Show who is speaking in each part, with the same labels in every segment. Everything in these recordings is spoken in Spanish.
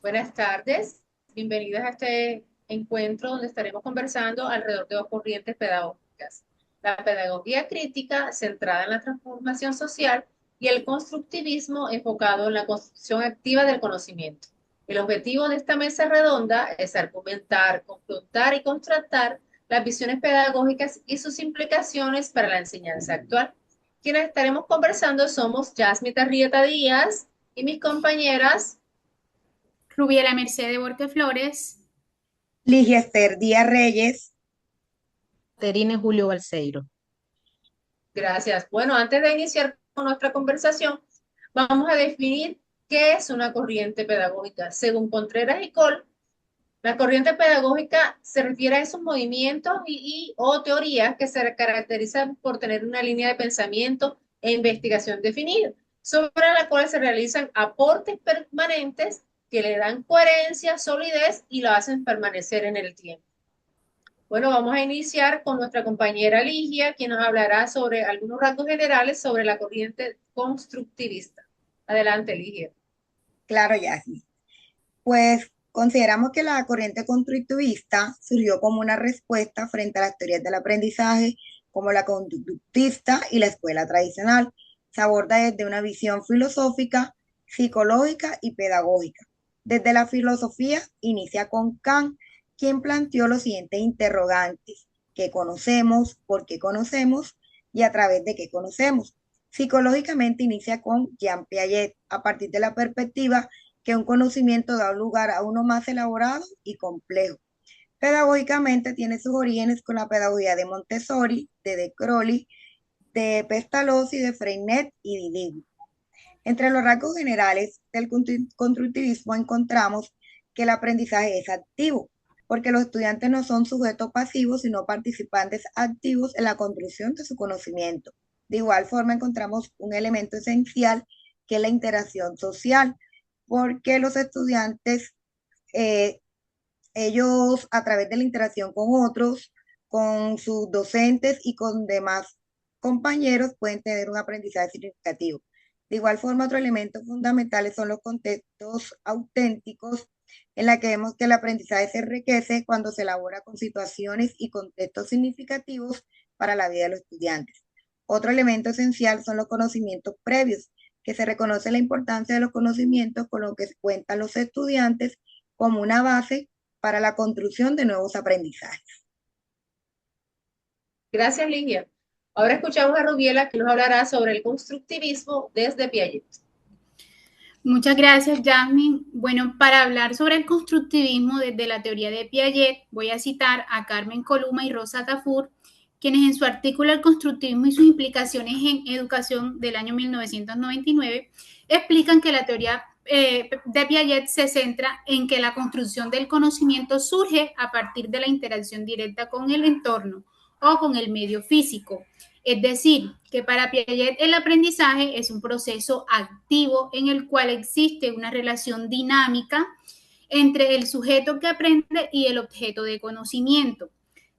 Speaker 1: Buenas tardes, bienvenidos a este encuentro donde estaremos conversando alrededor de dos corrientes pedagógicas. La pedagogía crítica centrada en la transformación social y el constructivismo enfocado en la construcción activa del conocimiento. El objetivo de esta mesa redonda es argumentar, confrontar y contrastar las visiones pedagógicas y sus implicaciones para la enseñanza actual. Quienes estaremos conversando somos Yasmita Rieta Díaz y mis compañeras.
Speaker 2: Rubiela Mercedes Borque Flores.
Speaker 3: Ligia Esther Díaz Reyes.
Speaker 4: Terine Julio Balseiro.
Speaker 1: Gracias. Bueno, antes de iniciar con nuestra conversación, vamos a definir qué es una corriente pedagógica. Según Contreras y Cole, la corriente pedagógica se refiere a esos movimientos o teorías que se caracterizan por tener una línea de pensamiento e investigación definida, sobre la cual se realizan aportes permanentes que le dan coherencia, solidez y lo hacen permanecer en el tiempo. Bueno, vamos a iniciar con nuestra compañera Ligia, quien nos hablará sobre algunos rasgos generales sobre la corriente constructivista. Adelante, Ligia.
Speaker 3: Claro, Yasmin. Pues consideramos que la corriente constructivista surgió como una respuesta frente a las teorías del aprendizaje, como la conductista y la escuela tradicional. Se aborda desde una visión filosófica, psicológica y pedagógica. Desde la filosofía inicia con Kant, quien planteó los siguientes interrogantes: ¿qué conocemos? ¿Por qué conocemos? ¿Y a través de qué conocemos? Psicológicamente inicia con Jean Piaget, a partir de la perspectiva que un conocimiento da lugar a uno más elaborado y complejo. Pedagógicamente tiene sus orígenes con la pedagogía de Montessori, de Crowley, de Pestalozzi, de Freinet y Didier. Entre los rasgos generales del constructivismo encontramos que el aprendizaje es activo, porque los estudiantes no son sujetos pasivos, sino participantes activos en la construcción de su conocimiento. De igual forma, encontramos un elemento esencial que es la interacción social, porque los estudiantes, eh, ellos a través de la interacción con otros, con sus docentes y con demás compañeros, pueden tener un aprendizaje significativo. De igual forma, otros elementos fundamentales son los contextos auténticos, en la que vemos que el aprendizaje se enriquece cuando se elabora con situaciones y contextos significativos para la vida de los estudiantes. Otro elemento esencial son los conocimientos previos, que se reconoce la importancia de los conocimientos con los que cuentan los estudiantes como una base para la construcción de nuevos aprendizajes.
Speaker 1: Gracias, Ligia. Ahora escuchamos a Rubiela, que nos hablará sobre el constructivismo desde Piaget.
Speaker 2: Muchas gracias, Jasmine. Bueno, para hablar sobre el constructivismo desde la teoría de Piaget, voy a citar a Carmen Columa y Rosa Tafur, quienes en su artículo El constructivismo y sus implicaciones en educación del año 1999 explican que la teoría de Piaget se centra en que la construcción del conocimiento surge a partir de la interacción directa con el entorno o con el medio físico. Es decir, que para Piaget el aprendizaje es un proceso activo en el cual existe una relación dinámica entre el sujeto que aprende y el objeto de conocimiento,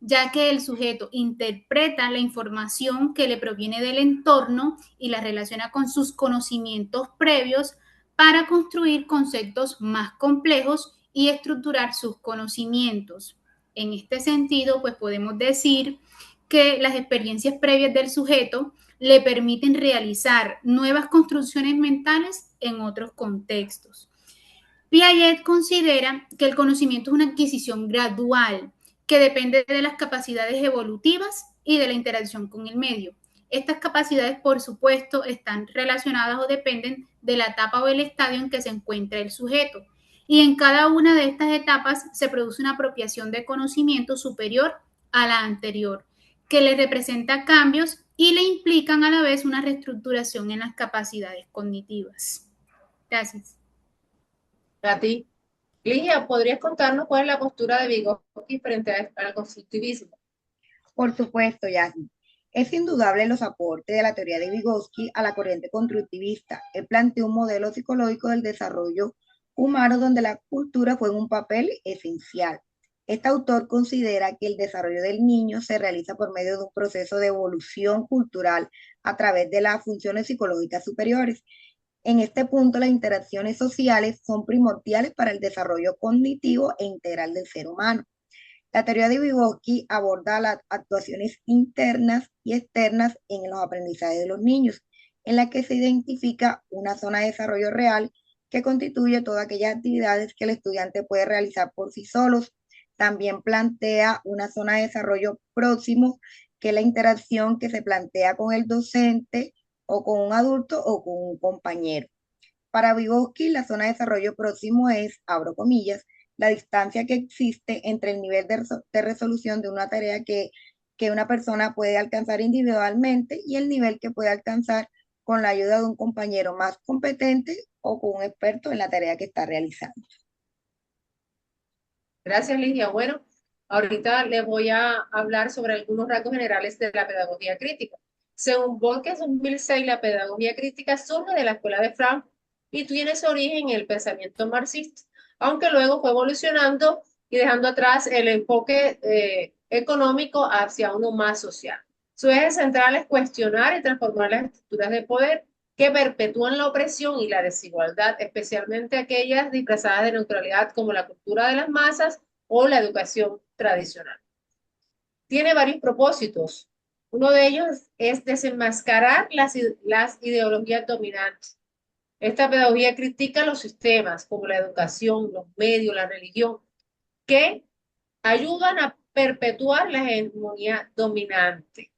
Speaker 2: ya que el sujeto interpreta la información que le proviene del entorno y la relaciona con sus conocimientos previos para construir conceptos más complejos y estructurar sus conocimientos. En este sentido, pues podemos decir que las experiencias previas del sujeto le permiten realizar nuevas construcciones mentales en otros contextos. Piaget considera que el conocimiento es una adquisición gradual que depende de las capacidades evolutivas y de la interacción con el medio. Estas capacidades, por supuesto, están relacionadas o dependen de la etapa o el estadio en que se encuentra el sujeto. Y en cada una de estas etapas se produce una apropiación de conocimiento superior a la anterior, que le representa cambios y le implican a la vez una reestructuración en las capacidades cognitivas. Gracias.
Speaker 1: A ti. Ligia, ¿podrías contarnos cuál es la postura de Vygotsky frente al constructivismo?
Speaker 3: Por supuesto, Yasmin. Es indudable los aportes de la teoría de Vygotsky a la corriente constructivista. Él planteó un modelo psicológico del desarrollo humano donde la cultura juega un papel esencial. Este autor considera que el desarrollo del niño se realiza por medio de un proceso de evolución cultural a través de las funciones psicológicas superiores. En este punto, las interacciones sociales son primordiales para el desarrollo cognitivo e integral del ser humano. La teoría de Vygotsky aborda las actuaciones internas y externas en los aprendizajes de los niños, en la que se identifica una zona de desarrollo real que constituye todas aquellas actividades que el estudiante puede realizar por sí solos. También plantea una zona de desarrollo próximo, que es la interacción que se plantea con el docente o con un adulto o con un compañero. Para Vygotsky, la zona de desarrollo próximo es, abro comillas, la distancia que existe entre el nivel de resolución de una tarea que una persona puede alcanzar individualmente y el nivel que puede alcanzar con la ayuda de un compañero más competente o con un experto en la tarea que está realizando.
Speaker 1: Gracias, Ligia. Bueno, ahorita les voy a hablar sobre algunos rasgos generales de la pedagogía crítica. Según Volcker 2006, la pedagogía crítica surge de la escuela de Frankfurt y tiene su origen en el pensamiento marxista, aunque luego fue evolucionando y dejando atrás el enfoque económico hacia uno más social. Su eje central es cuestionar y transformar las estructuras de poder que perpetúan la opresión y la desigualdad, especialmente aquellas disfrazadas de neutralidad como la cultura de las masas o la educación tradicional. Tiene varios propósitos. Uno de ellos es desenmascarar las ideologías dominantes. Esta pedagogía critica los sistemas como la educación, los medios, la religión, que ayudan a perpetuar la hegemonía dominante.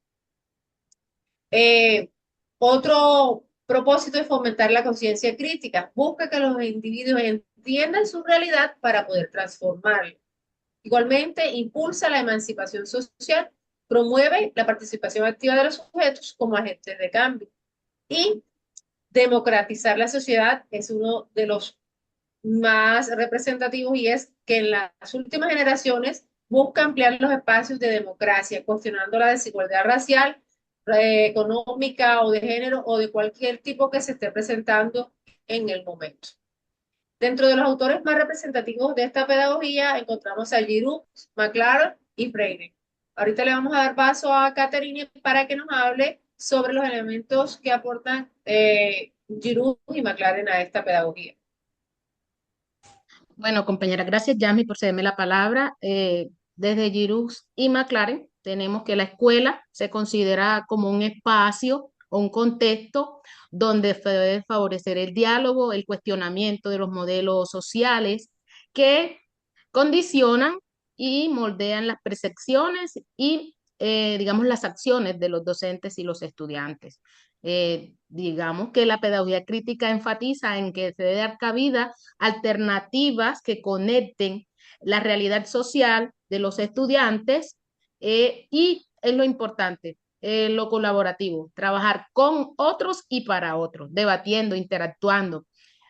Speaker 1: Otro propósito es fomentar la conciencia crítica. Busca que los individuos entiendan su realidad para poder transformarla. Igualmente, impulsa la emancipación social, promueve la participación activa de los sujetos como agentes de cambio. Y democratizar la sociedad es uno de los más representativos y es que en las últimas generaciones busca ampliar los espacios de democracia, cuestionando la desigualdad racial, económica o de género o de cualquier tipo que se esté presentando en el momento. Dentro de los autores más representativos de esta pedagogía encontramos a Giroux, McLaren y Freire. Ahorita le vamos a dar paso a Caterine para que nos hable sobre los elementos que aportan Giroux y McLaren a esta pedagogía.
Speaker 4: Bueno, compañera, gracias, Yami, por cederme la palabra. Desde Giroux y McLaren tenemos que la escuela se considera como un espacio o un contexto donde debe favorecer el diálogo, el cuestionamiento de los modelos sociales que condicionan y moldean las percepciones y, digamos, las acciones de los docentes y los estudiantes. Digamos que la pedagogía crítica enfatiza en que se debe dar cabida a alternativas que conecten la realidad social de los estudiantes y es lo importante, lo colaborativo, trabajar con otros y para otros, debatiendo, interactuando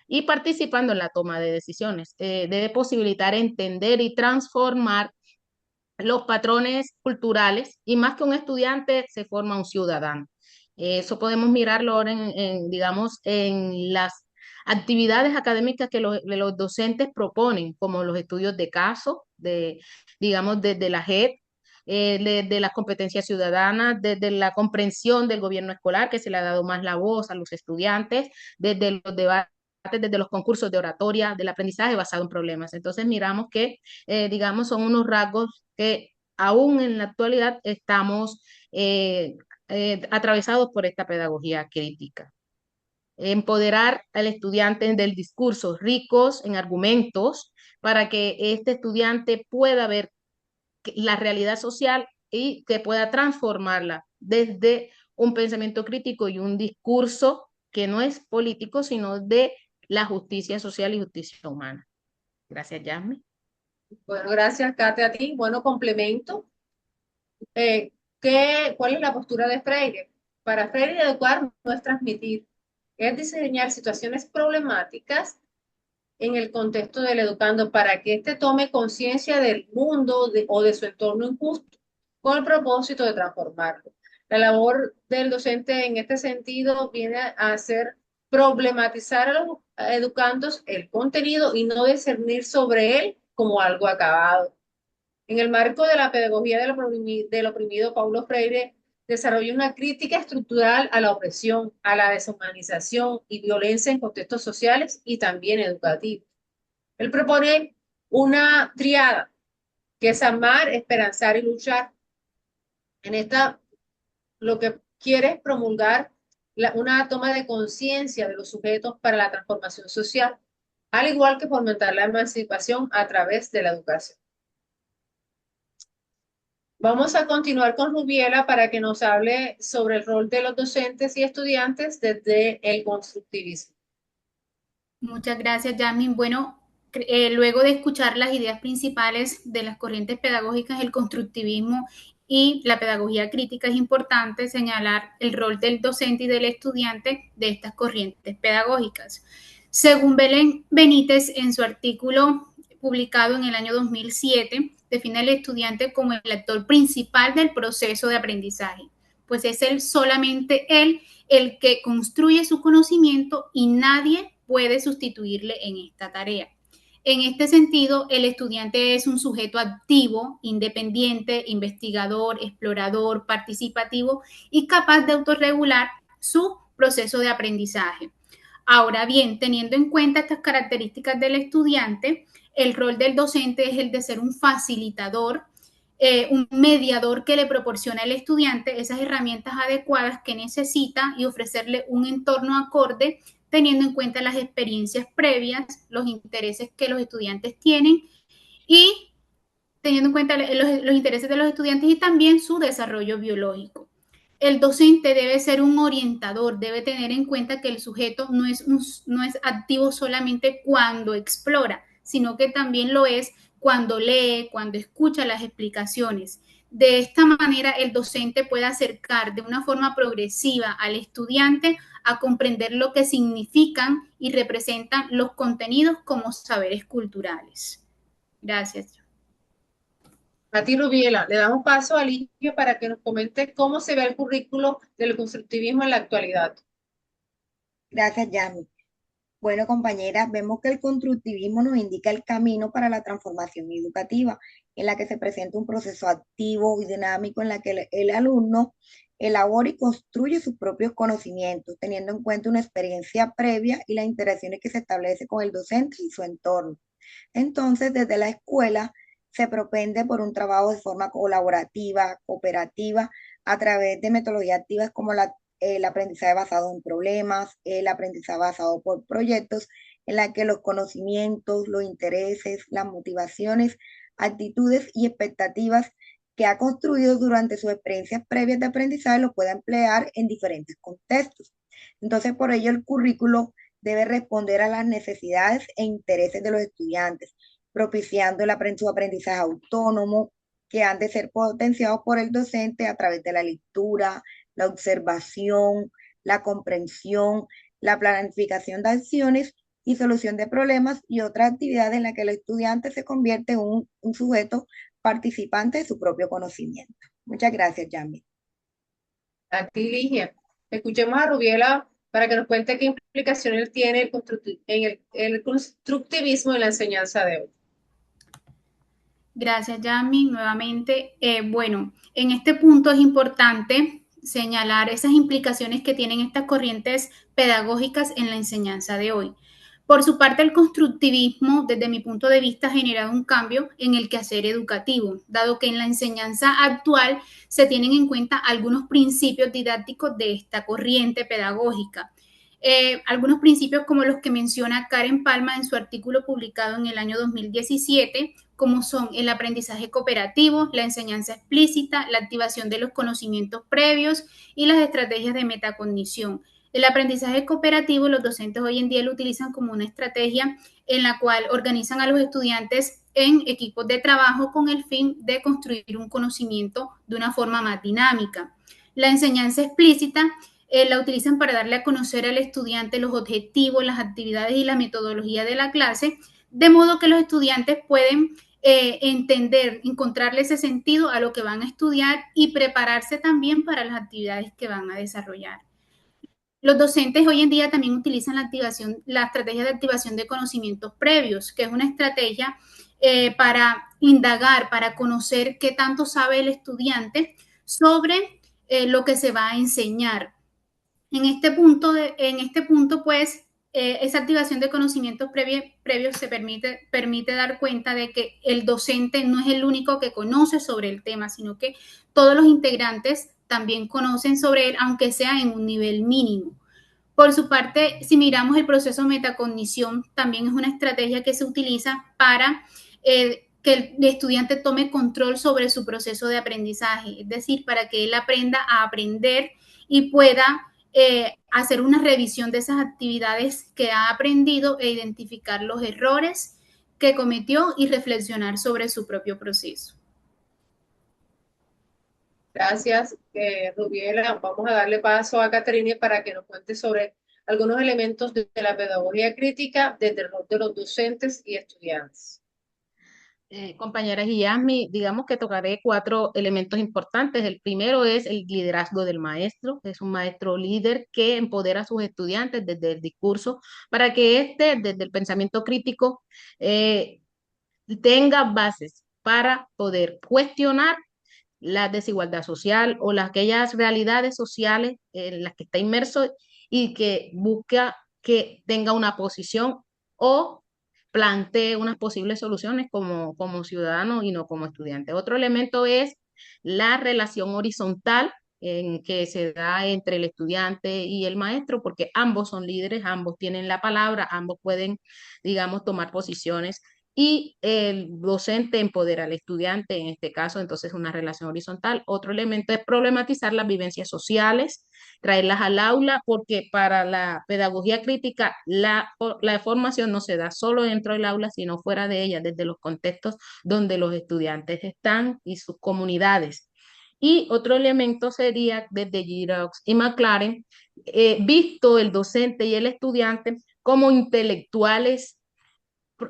Speaker 4: y participando en la toma de decisiones. Debe posibilitar entender y transformar los patrones culturales y más que un estudiante se forma un ciudadano. Eso podemos mirarlo ahora digamos, en las actividades académicas que los docentes proponen, como los estudios de caso, digamos, desde la JED, de las competencias ciudadanas, desde la comprensión del gobierno escolar, que se le ha dado más la voz a los estudiantes, desde los debates, desde los concursos de oratoria, del aprendizaje basado en problemas. Entonces miramos que, digamos, son unos rasgos que aún en la actualidad estamos atravesados por esta pedagogía crítica. Empoderar al estudiante del discurso ricos en argumentos para que este estudiante pueda ver la realidad social y que pueda transformarla desde un pensamiento crítico y un discurso que no es político, sino de la justicia social y justicia humana. Gracias, Yasmi.
Speaker 1: Bueno, gracias, Kate, a ti. Bueno, complemento. ¿Cuál es la postura de Freire? Para Freire, educar no es transmitir, es diseñar situaciones problemáticas en el contexto del educando para que éste tome conciencia del mundo o de su entorno injusto con el propósito de transformarlo. La labor del docente en este sentido viene a ser problematizar a los educandos el contenido y no discernir sobre él como algo acabado. En el marco de la pedagogía del oprimido, Paulo Freire desarrolla una crítica estructural a la opresión, a la deshumanización y violencia en contextos sociales y también educativos. Él propone una triada, que es amar, esperanzar y luchar. En esta, lo que quiere es promulgar una toma de conciencia de los sujetos para la transformación social, al igual que fomentar la emancipación a través de la educación. Vamos a continuar con Rubiela para que nos hable sobre el rol de los docentes y estudiantes desde el constructivismo.
Speaker 2: Muchas gracias, Yasmin. Bueno, luego de escuchar las ideas principales de las corrientes pedagógicas, el constructivismo y la pedagogía crítica, es importante señalar el rol del docente y del estudiante de estas corrientes pedagógicas. Según Belén Benítez, en su artículo publicado en el año 2007, define al estudiante como el actor principal del proceso de aprendizaje, pues es él, solamente él, el que construye su conocimiento y nadie puede sustituirle en esta tarea. En este sentido, el estudiante es un sujeto activo, independiente, investigador, explorador, participativo y capaz de autorregular su proceso de aprendizaje. Ahora bien, teniendo en cuenta estas características del estudiante, el rol del docente es el de ser un facilitador, un mediador que le proporciona al estudiante esas herramientas adecuadas que necesita y ofrecerle un entorno acorde teniendo en cuenta las experiencias previas, los intereses que los estudiantes tienen y teniendo en cuenta los intereses de los estudiantes y también su desarrollo biológico. El docente debe ser un orientador, debe tener en cuenta que el sujeto no es activo solamente cuando explora, sino que también lo es cuando lee, cuando escucha las explicaciones. De esta manera, el docente puede acercar de una forma progresiva al estudiante a comprender lo que significan y representan los contenidos como saberes culturales. Gracias.
Speaker 1: A ti, Rubiela, le damos paso a Ligia para que nos comente cómo se ve el currículo del constructivismo en la actualidad.
Speaker 3: Gracias, Yami. Bueno, compañeras, vemos que el constructivismo nos indica el camino para la transformación educativa, en la que se presenta un proceso activo y dinámico en la que el alumno elabora y construye sus propios conocimientos, teniendo en cuenta una experiencia previa y las interacciones que se establece con el docente y su entorno. Entonces, desde la escuela se propende por un trabajo de forma colaborativa, cooperativa, a través de metodologías activas como el aprendizaje basado en problemas, el aprendizaje basado por proyectos, en la que los conocimientos, los intereses, las motivaciones, actitudes y expectativas que ha construido durante sus experiencias previas de aprendizaje lo pueda emplear en diferentes contextos. Entonces, por ello, el currículo debe responder a las necesidades e intereses de los estudiantes, propiciando su aprendizaje autónomo, que han de ser potenciados por el docente a través de la lectura, la observación, la comprensión, la planificación de acciones y solución de problemas y otras actividades en las que el estudiante se convierte en un sujeto participante de su propio conocimiento. Muchas gracias, Yami.
Speaker 1: A ti, Ligia. Escuchemos a Rubiela para que nos cuente qué implicaciones tiene el constructivismo en la enseñanza de hoy.
Speaker 2: Gracias, Yami, nuevamente. Bueno, en este punto es importante señalar esas implicaciones que tienen estas corrientes pedagógicas en la enseñanza de hoy. Por su parte, el constructivismo, desde mi punto de vista, ha generado un cambio en el quehacer educativo, dado que en la enseñanza actual se tienen en cuenta algunos principios didácticos de esta corriente pedagógica. Algunos principios como los que menciona Karen Palma en su artículo publicado en el año 2017, como son el aprendizaje cooperativo, la enseñanza explícita, la activación de los conocimientos previos y las estrategias de metacognición. El aprendizaje cooperativo, los docentes hoy en día lo utilizan como una estrategia en la cual organizan a los estudiantes en equipos de trabajo con el fin de construir un conocimiento de una forma más dinámica. La enseñanza explícita la utilizan para darle a conocer al estudiante los objetivos, las actividades y la metodología de la clase, de modo que los estudiantes pueden entender, encontrarle ese sentido a lo que van a estudiar y prepararse también para las actividades que van a desarrollar. Los docentes hoy en día también utilizan la estrategia de activación de conocimientos previos, que es una estrategia para indagar, para conocer qué tanto sabe el estudiante sobre lo que se va a enseñar. En este punto, pues, esa activación de conocimientos previos se permite dar cuenta de que el docente no es el único que conoce sobre el tema, sino que todos los integrantes también conocen sobre él, aunque sea en un nivel mínimo. Por su parte, si miramos el proceso metacognición, también es una estrategia que se utiliza para que el estudiante tome control sobre su proceso de aprendizaje, es decir, para que él aprenda a aprender y pueda hacer una revisión de esas actividades que ha aprendido e identificar los errores que cometió y reflexionar sobre su propio proceso.
Speaker 1: Gracias, Rubiela. Vamos a darle paso a Caterine para que nos cuente sobre algunos elementos de la pedagogía crítica desde el rol de los docentes y estudiantes.
Speaker 4: Compañeras y Yasmi, digamos que tocaré 4 elementos importantes. El primero es el liderazgo del maestro. Es un maestro líder que empodera a sus estudiantes desde el discurso para que éste, desde el pensamiento crítico, eh, tenga bases para poder cuestionar la desigualdad social o aquellas realidades sociales en las que está inmerso y que busca que tenga una posición o plantee unas posibles soluciones como ciudadano y no como estudiante. Otro elemento es la relación horizontal en que se da entre el estudiante y el maestro, porque ambos son líderes, ambos tienen la palabra, ambos pueden, digamos, tomar posiciones y el docente empodera al estudiante, en este caso, entonces una relación horizontal. Otro elemento es problematizar las vivencias sociales, traerlas al aula, porque para la pedagogía crítica la formación no se da solo dentro del aula, sino fuera de ella, desde los contextos donde los estudiantes están y sus comunidades. Y otro elemento sería desde Giroux y McLaren, visto el docente y el estudiante como intelectuales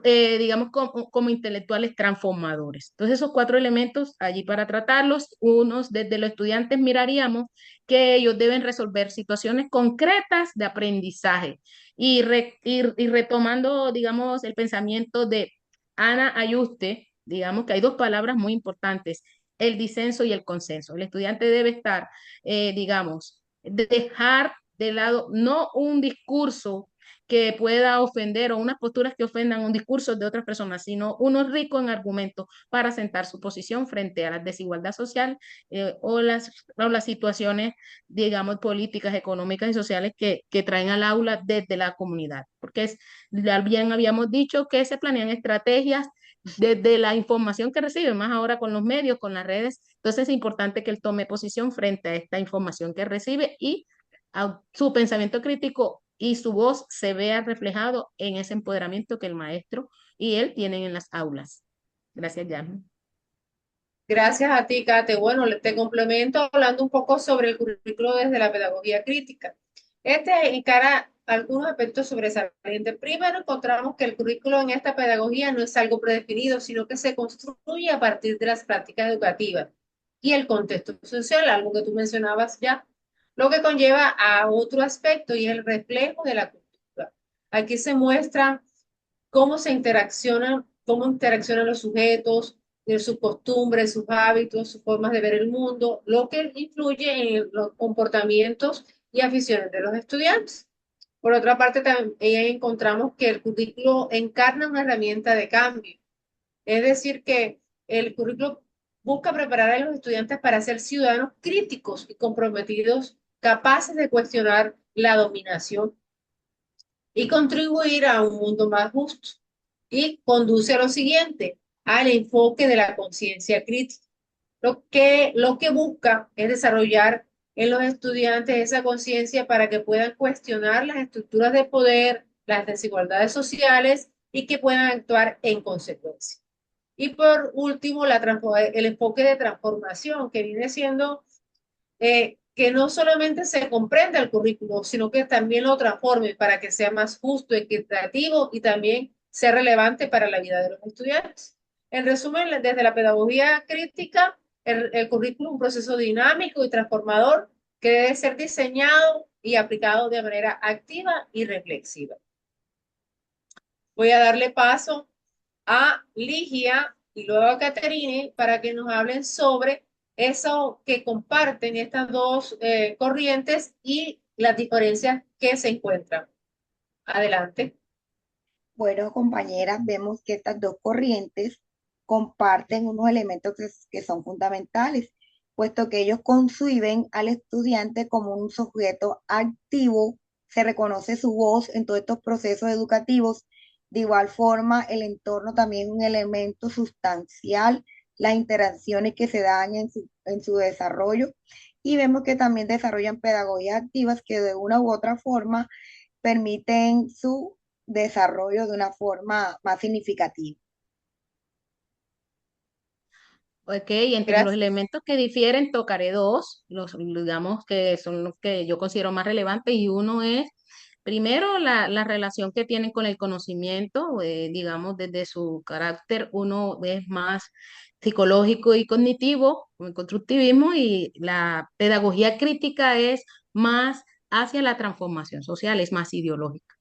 Speaker 4: digamos, como intelectuales transformadores. Entonces, esos 4 elementos allí para tratarlos, unos desde los estudiantes miraríamos que ellos deben resolver situaciones concretas de aprendizaje y retomando, digamos, el pensamiento de Ana Ayuste, digamos que hay 2 palabras muy importantes, el disenso y el consenso. El estudiante debe estar, digamos, dejar de lado no un discurso que pueda ofender o unas posturas que ofendan un discurso de otras personas, sino uno rico en argumentos para sentar su posición frente a la desigualdad social o las situaciones, digamos, políticas, económicas y sociales que traen al aula desde la comunidad. Porque ya bien habíamos dicho que se planean estrategias desde la información que recibe, más ahora con los medios, con las redes. Entonces es importante que él tome posición frente a esta información que recibe y a su pensamiento crítico y su voz se vea reflejado en ese empoderamiento que el maestro y él tienen en las aulas. Gracias, Jan.
Speaker 1: Gracias a ti, Kate. Bueno, te complemento hablando un poco sobre el currículo desde la pedagogía crítica. Este encara algunos aspectos sobresalientes. Primero, encontramos que el currículo en esta pedagogía no es algo predefinido, sino que se construye a partir de las prácticas educativas y el contexto social, algo que tú mencionabas ya, lo que conlleva a otro aspecto y el reflejo de la cultura. Aquí se muestra cómo interaccionan los sujetos, de sus costumbres, sus hábitos, sus formas de ver el mundo, lo que influye en los comportamientos y aficiones de los estudiantes. Por otra parte, también encontramos que el currículo encarna una herramienta de cambio, es decir, que el currículo busca preparar a los estudiantes para ser ciudadanos críticos y comprometidos, capaces de cuestionar la dominación y contribuir a un mundo más justo. Y conduce a lo siguiente, al enfoque de la conciencia crítica. Lo que busca es desarrollar en los estudiantes esa conciencia para que puedan cuestionar las estructuras de poder, las desigualdades sociales y que puedan actuar en consecuencia. Y por último, el enfoque de transformación, que viene siendo que no solamente se comprenda el currículo, sino que también lo transforme para que sea más justo, equitativo y también sea relevante para la vida de los estudiantes. En resumen, desde la pedagogía crítica, el currículo es un proceso dinámico y transformador que debe ser diseñado y aplicado de manera activa y reflexiva. Voy a darle paso a Ligia y luego a Caterine para que nos hablen sobre eso que comparten estas dos corrientes y las diferencias que se encuentran. Adelante.
Speaker 3: Bueno, compañeras, vemos que estas dos corrientes comparten unos elementos que son fundamentales, puesto que ellos conciben al estudiante como un sujeto activo, se reconoce su voz en todos estos procesos educativos. De igual forma, el entorno también es un elemento sustancial, las interacciones que se dan en su desarrollo, y vemos que también desarrollan pedagogías activas que de una u otra forma permiten su desarrollo de una forma más significativa.
Speaker 4: Ok, entre los
Speaker 1: Gracias.
Speaker 4: elementos que difieren tocaré dos, los digamos que son los que yo considero más relevantes y uno es, primero, la relación que tienen con el conocimiento, digamos, desde su carácter, uno es más psicológico y cognitivo, con el constructivismo, y la pedagogía crítica es más hacia la transformación social, es más ideológica.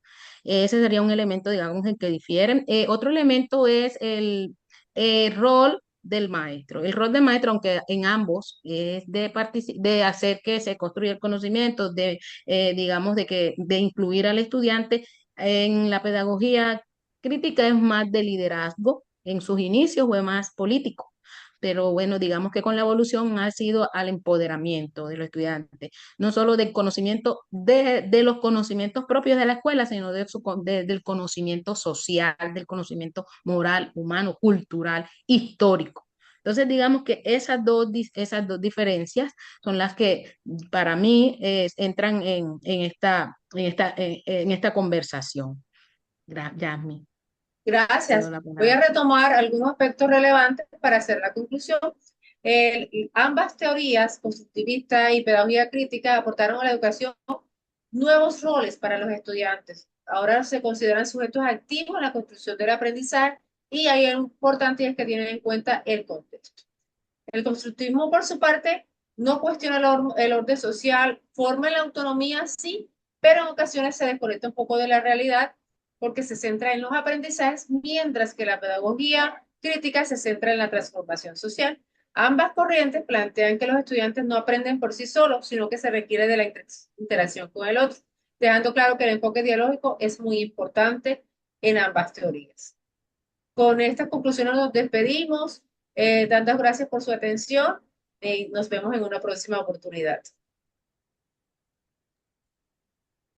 Speaker 4: Ese sería un elemento, digamos, en que difieren. Otro elemento es el rol del maestro. El rol del maestro, aunque en ambos es de hacer que se construya el conocimiento, digamos, de incluir al estudiante, en la pedagogía crítica es más de liderazgo, en sus inicios fue más político. Pero bueno, digamos que con la evolución ha sido al empoderamiento de los estudiantes, no solo del conocimiento, de los conocimientos propios de la escuela, sino del conocimiento social, del conocimiento moral, humano, cultural, histórico. Entonces, digamos que esas dos diferencias son las que para mí entran en esta conversación. Yasmin, cedo
Speaker 1: Gracias.
Speaker 4: la
Speaker 1: Voy a
Speaker 4: palabra.
Speaker 1: retomar algunos aspectos relevantes para hacer la conclusión. Ambas teorías, constructivista y pedagogía crítica, aportaron a la educación nuevos roles para los estudiantes. Ahora se consideran sujetos activos en la construcción del aprendizaje y hay algo importante y es que tienen en cuenta el contexto. El constructivismo, por su parte, no cuestiona el orden social, forma la autonomía, sí, pero en ocasiones se desconecta un poco de la realidad porque se centra en los aprendizajes, mientras que la pedagogía crítica se centra en la transformación social. Ambas corrientes plantean que los estudiantes no aprenden por sí solos, sino que se requiere de la interacción con el otro, dejando claro que el enfoque dialógico es muy importante en ambas teorías. Con estas conclusiones nos despedimos, dando gracias por su atención y nos vemos en una próxima oportunidad.